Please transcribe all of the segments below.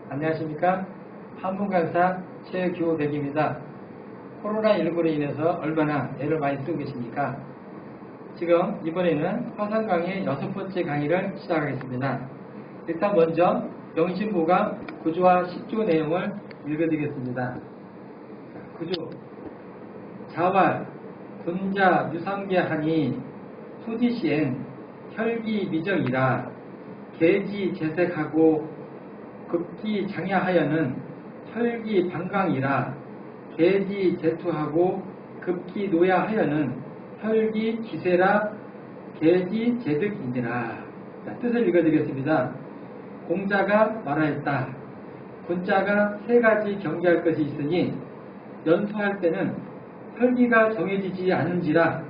안녕하십니까? 한문강사 최교백입니다. 코로나19로 인해서 얼마나 애를 많이 쓰고 계십니까? 지금 이번에는 화상강의 6번째 강의를 시작하겠습니다. 일단 먼저 명심보감 구조와 10조 내용을 읽어드리겠습니다. 구조. 자활, 군자, 유상계하니 소지시행, 혈기 미정이라 계지 재색하고 급기 장야하여는 혈기 방강이라 계지 재투하고 급기 노야하여는 혈기 기세라 계지 재득이니라. 뜻을 읽어드리겠습니다. 공자가 말하였다. 군자가 세 가지 경계할 것이 있으니 연수할 때는 혈기가 정해지지 않은지라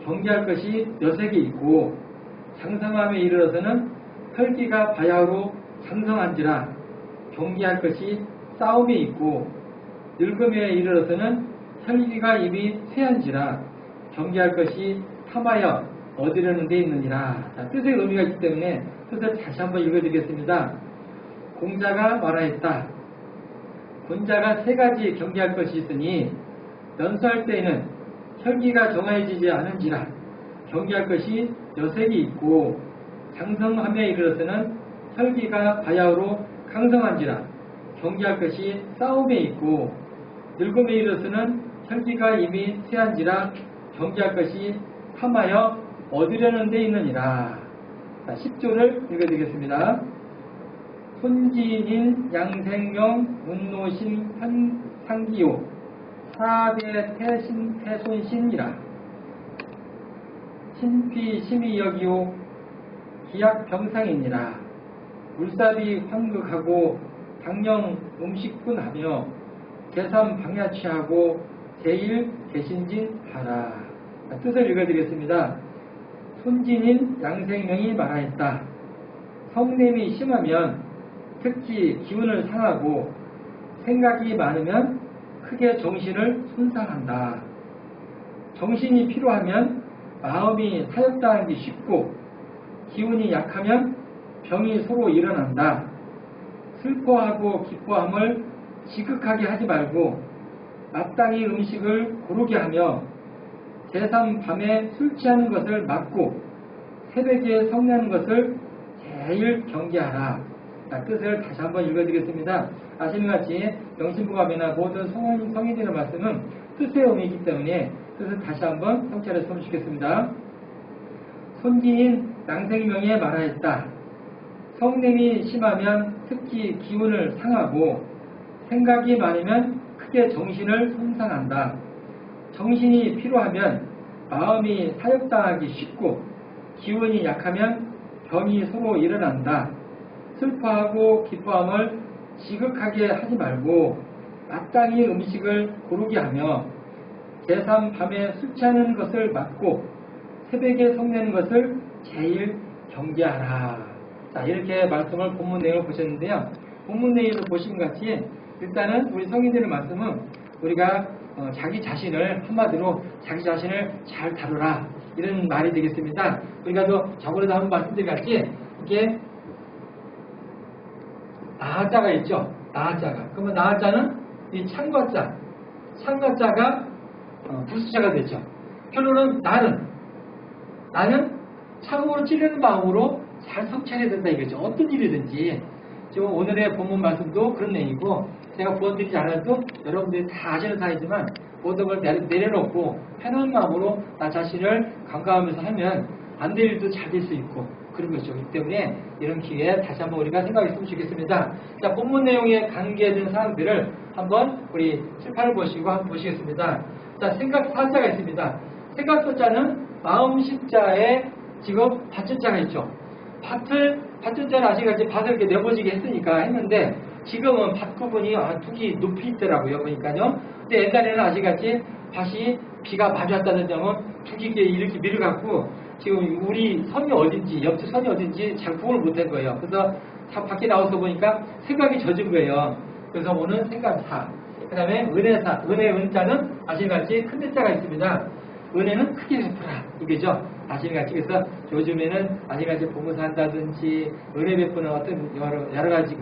경계할 것이 여색이 있고 장성함에 이르러서는 혈기가 바야흐로 장성한지라 경계할 것이 싸움이 있고 늙음에 이르러서는 혈기가 이미 쇠한지라 경계할 것이 탐하여 얻으려는 데 있느니라. 자, 뜻의 의미가 있기 때문에 뜻을 다시 한번 읽어드리겠습니다. 공자가 말하였다. 군자가 세 가지 경계할 것이 있으니 연수할 때에는 혈기가 정해지지 않은지라 경계할 것이 여색이 있고 장성함에 이르러서는 혈기가 바야흐로 강성한지라 경계할 것이 싸움에 있고 늙음에 이르러서는 혈기가 이미 쇠한지라 경계할 것이 탐하여 얻으려는 데 있느니라. 자, 10조를 읽어드리겠습니다. 손진인 양생명 운노신 상기요 사대 태손신이라 신피 심의여기요 기약병상이니라. 물사비 황극하고 당령 음식군하며 제3 방야취하고 제1 개신진하라. 뜻을 읽어드리겠습니다. 손진인 양생명이 말하였다. 성냄이 심하면 특히 기운을 상하고 생각이 많으면 크게 정신을 손상한다. 정신이 필요하면 마음이 타협당하기 쉽고 기운이 약하면 병이 서로 일어난다. 슬퍼하고 기뻐함을 지극하게 하지 말고 마땅히 음식을 고르게 하며 제3 밤에 술 취하는 것을 막고 새벽에 성내는 것을 제일 경계하라. 자, 뜻을 다시 한번 읽어드리겠습니다. 아시는 같이 명심보감이나 모든 성인들의 말씀은 뜻의 의미이기 때문에 뜻을 다시 한번 성찰해서 펴주시겠습니다. 손기인 양생명에 말하였다. 성냄이 심하면 특히 기운을 상하고 생각이 많으면 크게 정신을 손상한다. 정신이 필요하면 마음이 타협당하기 쉽고 기운이 약하면 병이 서로 일어난다. 슬퍼하고 기뻐함을 지극하게 하지 말고 마땅히 음식을 고르게 하며 제3 밤에 술 취하는 것을 막고 새벽에 성내는 것을 제일 경계하라. 자, 이렇게 말씀을 본문 내용을 보셨는데요. 본문 내용을 보신 것 같이 일단은 우리 성인들의 말씀은 우리가 자기 자신을 한마디로 자기 자신을 잘 다루라 이런 말이 되겠습니다. 우리가 또 저번에도 한번 말씀드린 것 같이 이게 나자가 있죠. 나자가. 그러면 나자는 이 창과자가 부수자가 되죠. 결론은 나는 창으로 찌르는 마음으로 잘 성찰해야 된다 이거죠. 어떤 일이든지. 지금 오늘의 본문 말씀도 그런 내용이고 제가 부원드리지 않아도 여러분들이 다 아시는 사이지만 모든 걸 내려놓고 편한 마음으로 나 자신을 간과하면서 하면 안 될 일도 잘 될 수 있고 그런 것이죠. 그렇기 때문에 이런 기회에 다시 한번 우리가 생각했으면 좋겠습니다. 자, 본문 내용에 관계된 사항들을 한번 우리 칠판을 보시고 한번 보시겠습니다. 자, 생각 사자가 있습니다. 생각 소자는 마음 십자에 지금 밭자가 있죠. 밭자는 아시겠지 밭을 이렇게 내버지게 했는데 지금은 밭 구분이 둑이 높이 있더라고요. 보니까요. 근데 옛날에는 아시겠지 밭이 비가 많이 왔다는 점은 둑이 이렇게 밀어갖고 지금 우리 선이 어딘지 옆집 선이 어딘지 잘 구분을 못한 거예요. 그래서 밖에 나와서 보니까 생각이 젖은 거예요. 그래서 오늘 생각사. 그 다음에 은혜사. 은혜자는 아시는같이 큰 대자가 있습니다. 은혜는 크게 베풀라 이거죠. 아시는같이 그래서 요즘에는 아시는같이 봉사한다든지 은혜 베푸는 어떤 여러 가지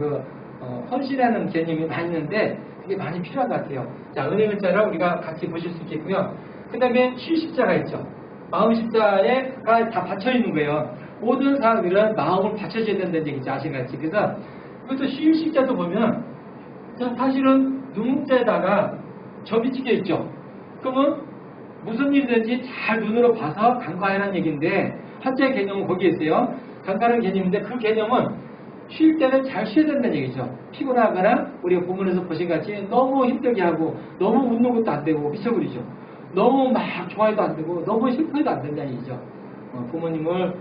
헌신하는 개념이 많이 있는데 그게 많이 필요한 것 같아요. 자, 은혜 글자를 우리가 같이 보실 수 있겠고요. 그 다음에 시십자가 있죠. 마음 십자가에 다 받쳐 있는 거예요. 모든 사람들은 마음을 받쳐줘야 된다는 얘기죠. 아시겠지? 그래서 이것도 시십자도 보면 사실은 눈목자에다가 점이 찍혀 있죠. 그러면 무슨 일이든지 잘 눈으로 봐서 간과하라는 얘기인데 한자의 개념은 거기에 있어요. 간과하는 개념인데 그 개념은 쉴 때는 잘 쉬어야 된다는 얘기죠. 피곤하거나 우리가 본문에서 보신 같이 너무 힘들게 하고 너무 웃는 것도 안 되고 미쳐버리죠. 너무 막 좋아해도 안 되고 너무 슬퍼해도 안 된다는 얘기죠. 부모님을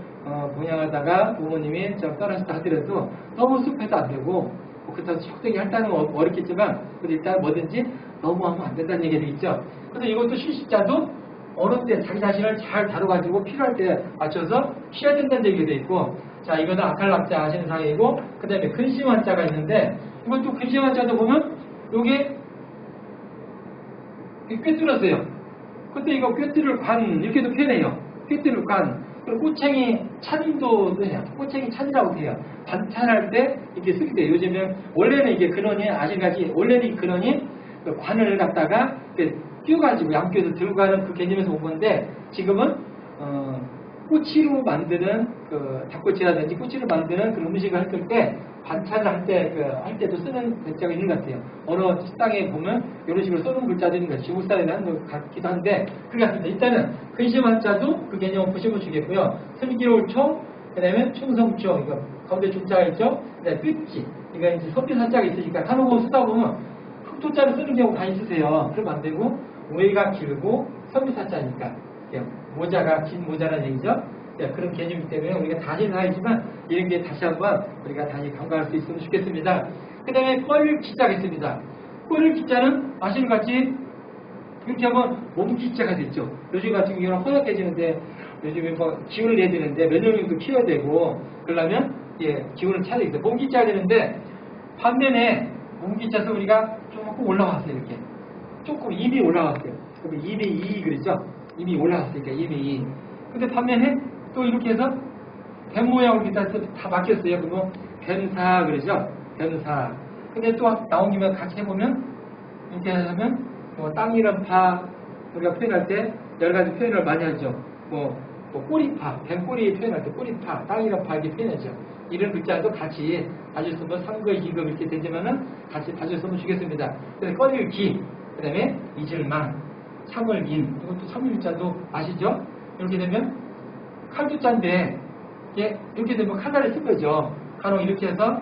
봉양하다가 부모님이 떠나셨다 하더라도 너무 슬퍼해도 안 되고 그렇다고 적당히 할다는 건 어렵겠지만 일단 뭐든지 너무 하면 안 된다는 얘기가 있죠. 그래서 이것도 실십자도 어느 때 자기 자신을 잘 다뤄가지고 필요할 때 맞춰서 쉬어야 된다는 얘기가 돼 있고, 자 이거는 아칼락자 하시는 상이고, 그 다음에 근심한 자가 있는데 이것도 근심한 자도 보면 요게 꿰뚫었어요. 근데 이거 꿰뚫을 관 이렇게도 표현해요. 꿰뚫을 관. 그리고 꼬챙이 찬도 해요. 꼬챙이 찬이라고 해요. 반찬할 때 이렇게 쓰게 돼요. 요즘은 원래는 이게 근원이 아직까지 원래는 이 근원이 그 관을 갖다가 끼워가지고 양귀에서 들고 가는 그 개념에서 온 건데 지금은 꼬치로 만드는 그 닭꼬치라든지 꼬치로 만드는 그런 음식을 할 때 반찬을 할 때도 쓰는 글자가 있는 것 같아요. 어느 식당에 보면 이런 식으로 써놓은 글자도 있는 것 같아요. 중국 스타일에 하는 것 같기도 한데 그렇습니다. 일단은 근심한 자도 그 개념을 보시면 주겠고요. 슬기로울 총, 그 다음에 충성총, 이거 가운데 중자가 있죠. 그 다음에 뜻지, 이거 이제 선비산자가 있으니까 한국어 쓰다 보면 흑토자를 쓰는 경우 다 있으세요. 그러면 안 되고 오해가 길고 선비산자니까 모자가 긴 모자라는 얘기죠. 그런 개념이기 때문에 우리가 다시 나이지만 이런 게 다시 한번 우리가 다시 간과할 수 있으면 좋겠습니다. 그 다음에 꼴 기자가 있습니다. 꼴 기자는 아시는 것 같이 이렇게 하면 몸 기자가 됐죠. 요즘 같은 경우는 허약해지는데 요즘에 뭐 기운을 내야 되는데 몇 년 정도 키워야 되고 그러려면 기운을 차야 되겠어요. 몸 기자가 되는데 반면에 몸 기자에서 우리가 조금 올라왔어요. 이렇게 조금 입이 올라왔어요. 그럼 입이 2 그러죠. 이미 올라왔으니까 이미 2. 근데 반면에 또 이렇게 해서 뱀 모양으로 다 바뀌었어요. 그리고 뱀사 그러죠. 뱀사. 근데 또 나온 김에 같이 해보면 이렇게 하면 땅 이름 파 우리가 표현할 때 여러 가지 표현을 많이 하죠. 꼬리파, 뱀꼬리 표현할 때 꼬리파, 땅 이름 파 이렇게 표현하죠. 이런 글자도 같이 봐주시면 3급, 2급 이렇게 되지만은 같이 봐주시면 주겠습니다. 그래서 꺼릴 기, 그 다음에 잊을만, 참을 인, 이것도 참을자도 아시죠? 이렇게 되면 칼두자인데 이렇게 되면 칼날에 쓴 거죠. 간혹 이렇게 해서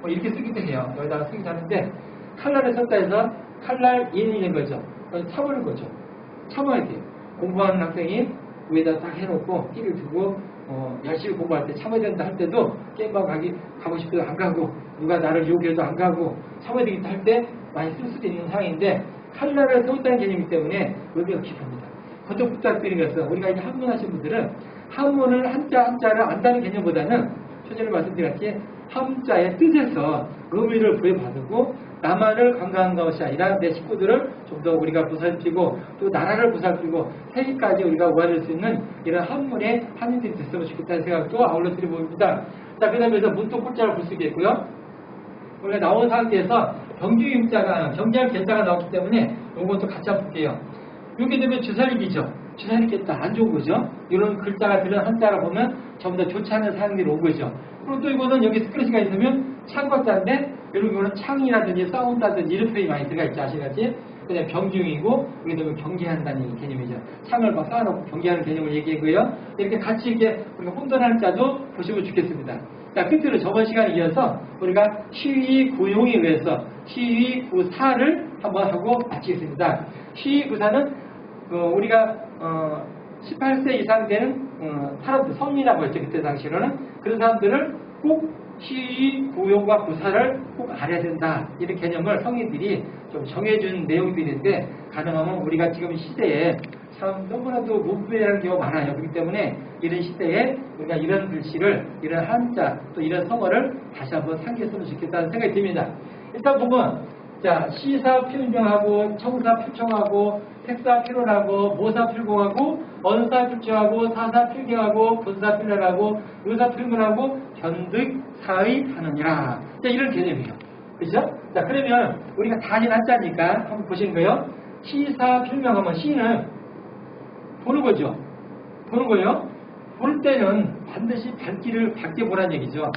이렇게 쓰기도 해요. 여기다가 쓰기도 하는데 칼날에 썼다 해서 칼날 인이 된 거죠. 참을 거죠. 참아야 돼요. 공부하는 학생이 위에다 딱 해놓고 끼를 두고 열심히 공부할 때 참아야 된다 할 때도 게임방 가고 싶어도 안 가고 누가 나를 유혹해도 안 가고 참아야 되겠다 할 때 많이 쓸 수도 있는 상황인데 칼날을 세웠다는 개념이기 때문에 의미가 깊습니다. 그것도 부탁드리는 것은 우리가 이제 한문하신 분들은 한문을 한자를 안다는 개념보다는 초전에 말씀드렸지 한자의 뜻에서 의미를 부여받고 나만을 관광한 것이 아니라 내 식구들을 좀 더 우리가 보살피고 또 나라를 보살피고 세계까지 우리가 우아할 수 있는 이런 한문의 한인들이 됐으면 좋겠다는 생각도 아울러 드려봅니다. 자, 그 다음에 문득 꼴자를 볼 수 있겠고요. 원래 나온 상태에서 경주임자가 경계할 계자가 나왔기 때문에 이것도 같이 한번 볼게요. 이렇게 되면 주사리기죠. 주사리겠다 안 좋은 거죠. 이런 글자가 들은 한자가 보면 전부 다 좋지 않은 사람들이 온 거죠. 그리고 또 이거는 여기 스크래치가 있으면 창과자인데 이런 거는 창이라든지 싸운다든지 이런 표현이 많이 들어가 있지 아시겠지? 그냥 병중이고 여기 되면 경계한다는 개념이죠. 창을 막 쌓아놓고 경계하는 개념을 얘기하고요. 이렇게 같이 이렇게 우리가 혼돈하는 자도 보시면 좋겠습니다. 자, 끝으로 저번 시간에 이어서 우리가 시위구용에 의해서 시위구사를 한번 하고 마치겠습니다. 시위구사는 우리가 18세 이상 되는 사람들, 성인이라고 했죠. 그때 당시로는. 그런 사람들을 꼭 시위구용과 구사를 꼭 알아야 된다. 이런 개념을 성인들이 좀 정해준 내용들인데 가능하면 우리가 지금 시대에 참 너무나도 무분별한 경우가 많아요. 그렇기 때문에 이런 시대에 우리가 이런 글씨를, 이런 한자, 또 이런 성어를 다시 한번 상기했으면 좋겠다는 생각이 듭니다. 일단 보면 자, 시사 필명하고 청사 필청하고 색사 필원하고 모사 필공하고 언사 필청하고 사사 필경하고 분사 필련하고 의사 필문하고 견득 사의 하느니라. 자, 이런 개념이에요. 그죠? 자, 그러면 우리가 다진 한자니까 한번 보시는 거예요. 시사필명하면 시는 보는 거죠. 보는 거예요. 볼 때는 반드시 밝게 보라는 얘기죠.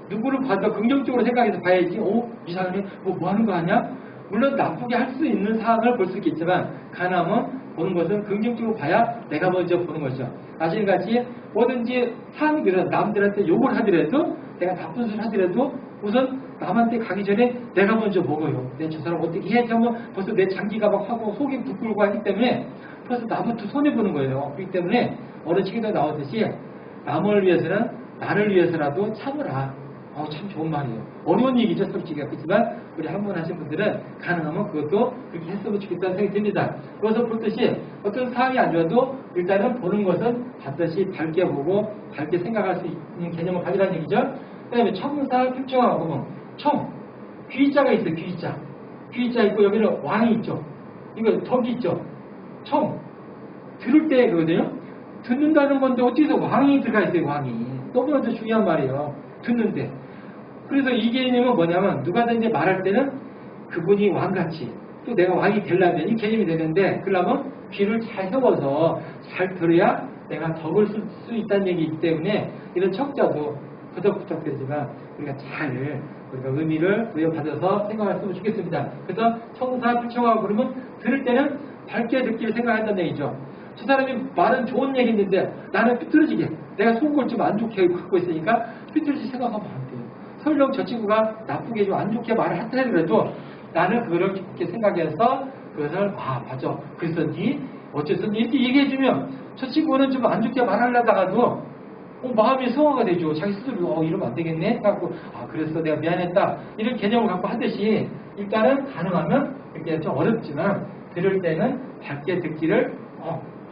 누구를 봐도 긍정적으로 생각해서 봐야지, 이 사람이 뭐 하는 거 아니야? 물론 나쁘게 할 수 있는 상황을 볼 수 있겠지만, 가능하면 보는 것은 긍정적으로 봐야 내가 먼저 보는 거죠. 아시는같이 뭐든지 상황이 들어 남들한테 욕을 하더라도, 내가 나쁜 소리를 하더라도 우선 남한테 가기 전에 내가 먼저 먹어요. 저 사람 어떻게 해야지 하면 벌써 내 장기가 막 하고 속이 부풀고 하기 때문에 벌써 나부터 손해보는 거예요. 그렇기 때문에 어느 책에도 나오듯이 남을 위해서는 나를 위해서라도 참으라. 참 좋은 말이에요. 어려운 얘기죠, 솔직히. 그렇지만 우리 한 번 하신 분들은 가능하면 그것도 그렇게 했으면 좋겠다는 생각이 듭니다. 그래서 그렇듯이 어떤 상황이 안 좋아도 일단은 보는 것은 반드시 밝게 보고 밝게 생각할 수 있는 개념을 가지라는 얘기죠. 그 다음에 청사 필청하고 보면 청, 귀자가 있어요. 귀자 있고 여기는 왕이 있죠. 이거 덕이 있죠. 청, 들을 때 그거든요. 듣는다는 건데 어떻게 해서 왕이 들어가 있어요. 왕이. 너무나도 중요한 말이에요. 듣는데. 그래서 이 개념은 뭐냐면 누가든지 말할 때는 그분이 왕같이 또 내가 왕이 되려면 이 개념이 되는데, 그러려면 귀를 잘 세워서 잘 들어야 내가 덕을 쓸 수 있다는 얘기이기 때문에 이런 척자도 부적부적되지만 우리가 우리가 의미를 부여받아서 생각했으면 좋겠습니다. 그래서 청사 필청하고 그러면 들을 때는 밝게 듣기를 생각한다는 얘기죠. 저 사람이 말은 좋은 얘기인데 나는 삐뚤어지게 내가 속을 좀 안 좋게 갖고 있으니까 삐뚤어지게 생각하면 안 돼요. 설령 저 친구가 나쁘게 좀 안 좋게 말을 하더라도 나는 그거를 깊게 생각해서 그것을 맞아 그랬었니? 어쨌든 이렇게 얘기해주면 저 친구는 좀 안 좋게 말하려다가도 마음이 성화가 되죠. 자기 스스로 이러면 안 되겠네 해갖고 그래서 내가 미안했다 이런 개념을 갖고 하듯이 일단은 가능하면 이렇게 좀 어렵지만 들을 때는 밝게 듣기를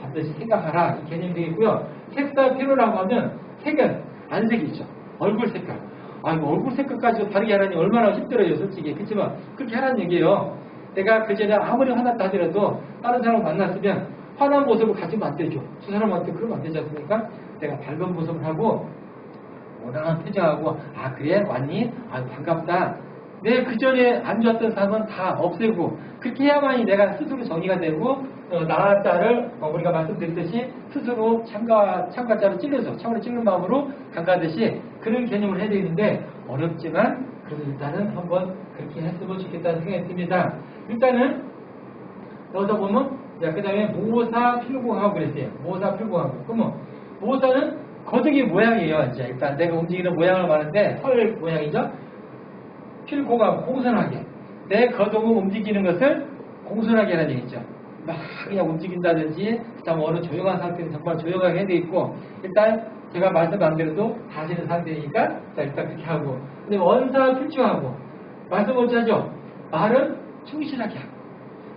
반드시 생각하라 이 개념이 되겠고요. 색깔 필요라고 하면 색은 안색이죠. 얼굴 색깔. 얼굴 색깔까지 다르게 하라니 얼마나 힘들어요, 솔직히. 그렇지만 그렇게 하라는 얘기예요. 내가 그전에 아무리 화났다 하더라도 다른 사람을 만났으면 화난 모습을 가지면 안 되죠. 저 사람한테 그러면 안 되지 않습니까? 내가 밝은 모습을 하고 온화한 표정하고 그래 왔니? 반갑다. 내 그전에 안 좋았던 사람은 다 없애고 그렇게 해야만이 내가 스스로 정의가 되고 나자를 우리가 말씀드렸듯이 스스로 참가자를 찔러서 참으로 찔른 마음으로 간과하듯이 그런 개념을 해야 되는데 어렵지만 그래도 일단은 한번 그렇게 했으면 좋겠다는 생각이 듭니다. 일단은 여기서 보면 그 다음에 모사 필공하고 그랬어요. 모사 필공하고. 그러면 모사는 거덕의 모양이에요. 이제 일단 내가 움직이는 모양을 말하는데 헐 모양이죠. 필공하고 공손하게. 내 거덕을 움직이는 것을 공손하게 하는 얘기죠. 막 그냥 움직인다든지 그다음 어느 조용한 상태는 정말 조용하게 해야 돼 있고 일단 제가 말씀 안 드려도 다시는 상태니까 자 일단 그렇게 하고 근데 원사 필주하고 말씀 먼저 하죠. 말은 충실하게 하고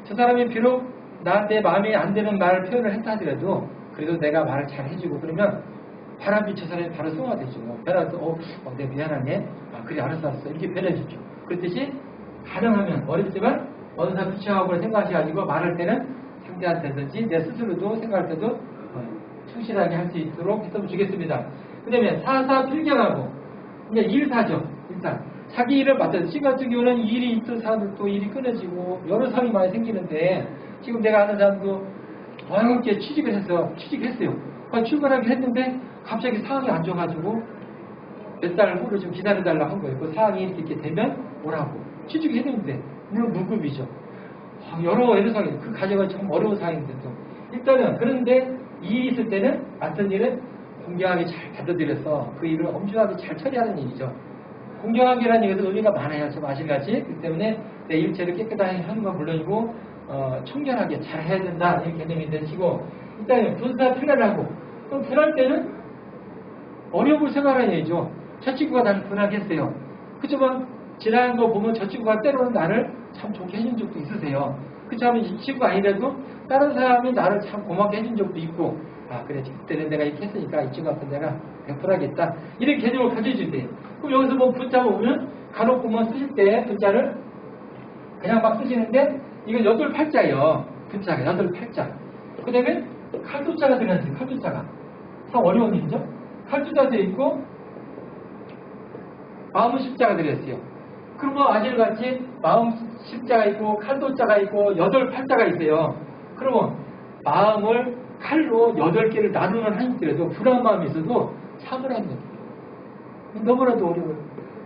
저 사람이 비록 나한테 마음에 안 드는 말을 표현을 했다 하더라도 그래도 내가 말을 잘 해주고 그러면 바람이 저 사람이 바로 승화되죠. 변화도 내가 미안하네. 그래 알았어 이렇게 변해주죠. 그렇듯이 가능하면 어렵지만 원사 필주하고 생각하셔가지고 말할 때는 상대한테든지 내 스스로도 생각할 때도 충실하게 할 수 있도록 했으면 좋겠습니다. 그 다음에 사사 필경하고 이제 일사죠. 일단 자기 일을 맡아서 지금 같은 경우는 일이 있던 사람들도 일이 끊어지고 여러 상황이 많이 생기는데 지금 내가 아는 사람도 어렵게 취직했어요. 출근하기 했는데 갑자기 상황이 안 좋아가지고 몇 달 후를 좀 기다려달라고 한 거예요. 그 상황이 이렇게 되면 오라고 취직했는데 물론 무급이죠. 여러 상황이 그 가정은 참 어려운 상황인데 또 일단은 그런데 일이 있을 때는 맡은 일은 공정하게 잘 받아들여서 그 일을 엄중하게 잘 처리하는 일이죠. 공정하게라는 얘기에서 의미가 많아요. 좀 아실같이. 그렇기 때문에 내 일체를 깨끗하게 하는 건 물론이고 청결하게 잘 해야 된다 이런 개념이 되시고 일단은 분사 필요하고 그럼 분할 때는 어려움을 생각하는 얘기죠. 저 친구가 나를 분하게 했어요. 그렇지만 지나간 거 보면 저 친구가 때로는 나를 참 좋게 해준 적도 있으세요. 그렇지만 이 친구가 아니라도 다른 사람이 나를 참 고맙게 해준 적도 있고 그래 그때는 내가 이렇게 했으니까 이 친구 앞에 내가 베풀하겠다 이런 개념을 가져주세요. 그럼 여기서 뭐 분자 보면 간혹 보면 쓰실 때 분자를 그냥 막 쓰시는데 이건 8팔자예요. 분자가 8팔자. 그 다음에 칼두자가 들어있어요. 칼두자가 참 어려운 일이죠. 칼두자 되어 있고 마음은 십자가 들어있어요. 그리고 아실같이 마음 십자가 있고 칼도자가 있고 8팔자가 있어요. 그러면 마음을 칼로 8개를 나누는 한시더라도 불안 마음이 있어도 참으라는 거예요. 너무나도 어려워요.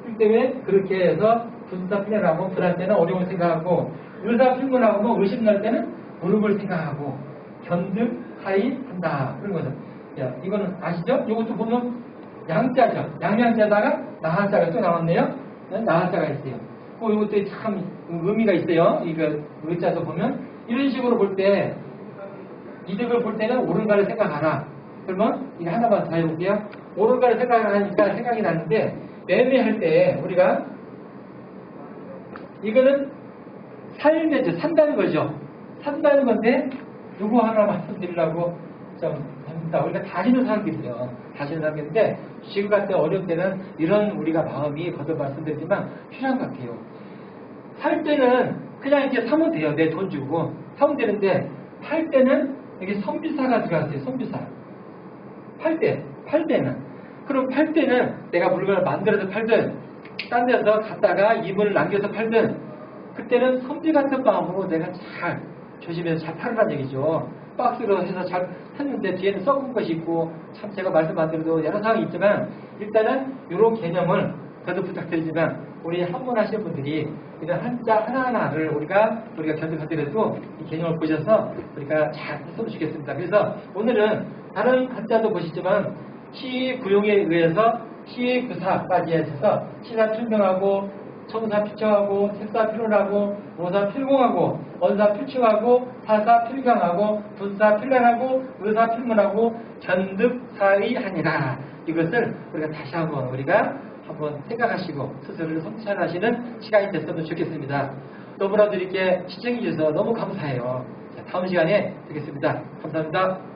그렇기 때문에 그렇게 해서 분사필연하고 불안 때는 어려움을 생각하고 의사필문하고 뭐 의심 날 때는 무릎을 생각하고 견득하이 한다. 그런 거죠. 야, 이거는 아시죠? 이것도 보면 양자죠. 양양자다가 나하자가 또 나왔네요. 나하자가 있어요. 이것도 참 의미가 있어요. 이거 의자도 보면 이런 식으로 볼 때 이득을 볼 때는 옳은가를 생각하라. 그러면 이거 하나만 더 해볼게요. 옳은가를 생각하니까 생각이 나는데 매매할 때 우리가 이거는 삶에죠. 산다는 거죠. 산다는 건데 누구 하나 말씀드리려고 좀 합니다. 우리가 다시는 사람도 있어요. 다시는 사람이 있는데 지금 같은 어려울 때는 이런 우리가 마음이 거듭 말씀드리지만 필요한 것 같아요. 살 때는 그냥 이렇게 사면 돼요. 내 돈 주고 사면 되는데 팔 때는 여기 선비사가 들어갔어요. 선비사. 팔 때는 그럼 팔 때는 내가 물건을 만들어서 팔든 딴 데서 갔다가 이분을 남겨서 팔든 그때는 선비 같은 마음으로 내가 잘 조심해서 잘 팔으란 얘기죠. 박스로 해서 잘 했는데 뒤에는 썩은 것이 있고 참 제가 말씀 안 드려도 여러 상황이 있지만 일단은 이런 개념을 저도 부탁드리지만 우리 한문하시는 분들이 이런 한자 하나하나를 우리가 견득하더라도 이 개념을 보셔서 우리가 잘 했으면 좋겠습니다. 그래서 오늘은 다른 한자도 보시지만 시구용에 의해서 시구사까지 해서 시사 필명하고 청사 필청하고 색사 필론하고 오사 필공하고 언사 필충하고 사사 필경하고 분사 필란하고 의사 필문하고 견득사의하니라. 이것을 우리가 다시 한번 생각하시고 스스로를 성찰하시는 시간이 됐으면 좋겠습니다. 너무나도 이렇게 시청해 주셔서 너무 감사해요. 자, 다음 시간에 뵙겠습니다. 감사합니다.